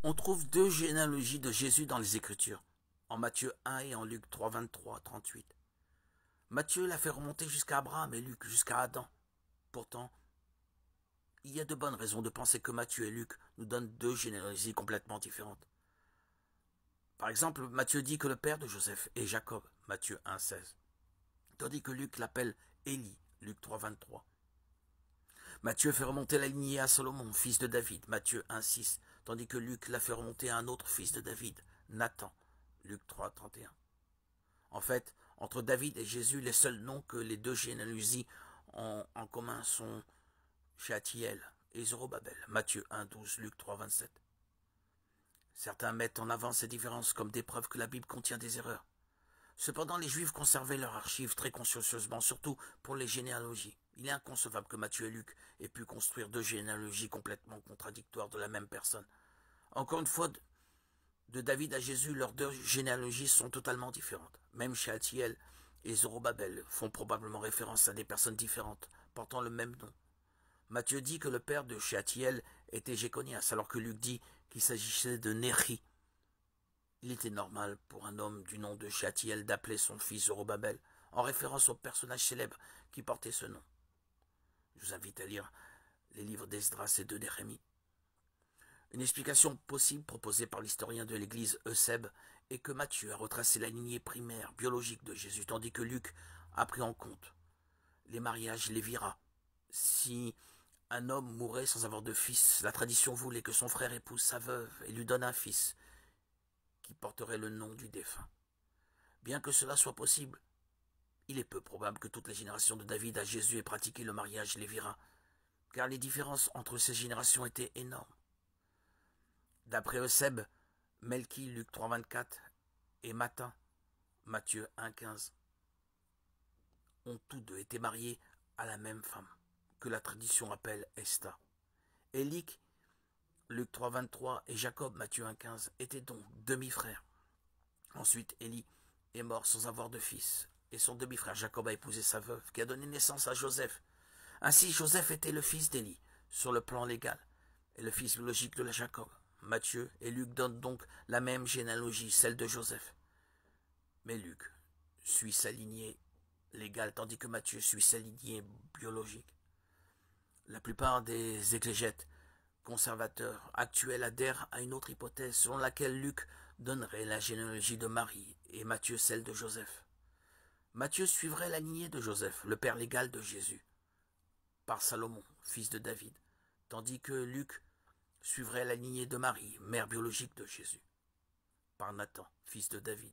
On trouve deux généalogies de Jésus dans les Écritures, en Matthieu 1 et en Luc 3, 23, 38. Matthieu l'a fait remonter jusqu'à Abraham et Luc jusqu'à Adam. Pourtant, il y a de bonnes raisons de penser que Matthieu et Luc nous donnent deux généalogies complètement différentes. Par exemple, Matthieu dit que le père de Joseph est Jacob, Matthieu 1, 16, tandis que Luc l'appelle Élie, Luc 3, 23. Matthieu fait remonter la lignée à Salomon, fils de David, Matthieu 1, 6, tandis que Luc l'a fait remonter à un autre fils de David, Nathan, Luc 3, 31. En fait, entre David et Jésus, les seuls noms que les deux généalogies ont en commun sont Shealtiel et Zorobabel, Matthieu 1, 12, Luc 3, 27. Certains mettent en avant ces différences comme des preuves que la Bible contient des erreurs. Cependant, les Juifs conservaient leurs archives très consciencieusement, surtout pour les généalogies. Il est inconcevable que Matthieu et Luc aient pu construire deux généalogies complètement contradictoires de la même personne. Encore une fois, de David à Jésus, leurs deux généalogies sont totalement différentes. Même Shealtiel et Zorobabel font probablement référence à des personnes différentes, portant le même nom. Matthieu dit que le père de Shealtiel était Jéconias, alors que Luc dit qu'il s'agissait de Néri. Il était normal pour un homme du nom de Shealtiel d'appeler son fils Zorobabel, en référence au personnage célèbre qui portait ce nom. Je vous invite à lire les livres d'Esdras et de Néhémie. Une explication possible proposée par l'historien de l'église Eusèbe est que Matthieu a retracé la lignée primaire biologique de Jésus, tandis que Luc a pris en compte les mariages lévirats. Si un homme mourait sans avoir de fils, la tradition voulait que son frère épouse sa veuve et lui donne un fils qui porterait le nom du défunt. Bien que cela soit possible, il est peu probable que toutes les générations de David à Jésus aient pratiqué le mariage lévirat, car les différences entre ces générations étaient énormes. D'après Eusèbe, Melchi, Luc 3, 24, et Matin, Matthieu 1, 15, ont tous deux été mariés à la même femme, que la tradition appelle Estha. Élique, Luc 3, 23, et Jacob, Matthieu 1, 15, étaient donc demi-frères. Ensuite, Élie est mort sans avoir de fils, et son demi-frère Jacob a épousé sa veuve, qui a donné naissance à Joseph. Ainsi, Joseph était le fils d'Élie, sur le plan légal, et le fils biologique de Jacob. Matthieu et Luc donnent donc la même généalogie, celle de Joseph. Mais Luc suit sa lignée légale, tandis que Matthieu suit sa lignée biologique. La plupart des exégètes conservateurs actuels adhèrent à une autre hypothèse selon laquelle Luc donnerait la généalogie de Marie et Matthieu celle de Joseph. Matthieu suivrait la lignée de Joseph, le père légal de Jésus, par Salomon, fils de David, tandis que Luc suivrait la lignée de Marie, mère biologique de Jésus, par Nathan, fils de David.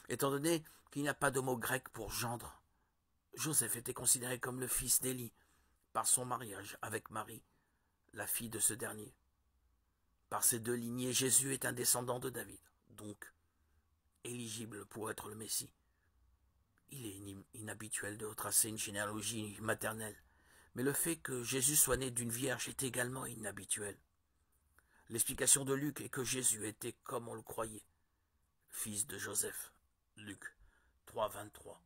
Étant donné qu'il n'y a pas de mot grec pour gendre, Joseph était considéré comme le fils d'Élie par son mariage avec Marie, la fille de ce dernier. Par ces deux lignées, Jésus est un descendant de David, donc éligible pour être le Messie. Il est inhabituel de retracer une généalogie maternelle, mais le fait que Jésus soit né d'une vierge est également inhabituel. L'explication de Luc est que Jésus était comme on le croyait, fils de Joseph. Luc 3, 23.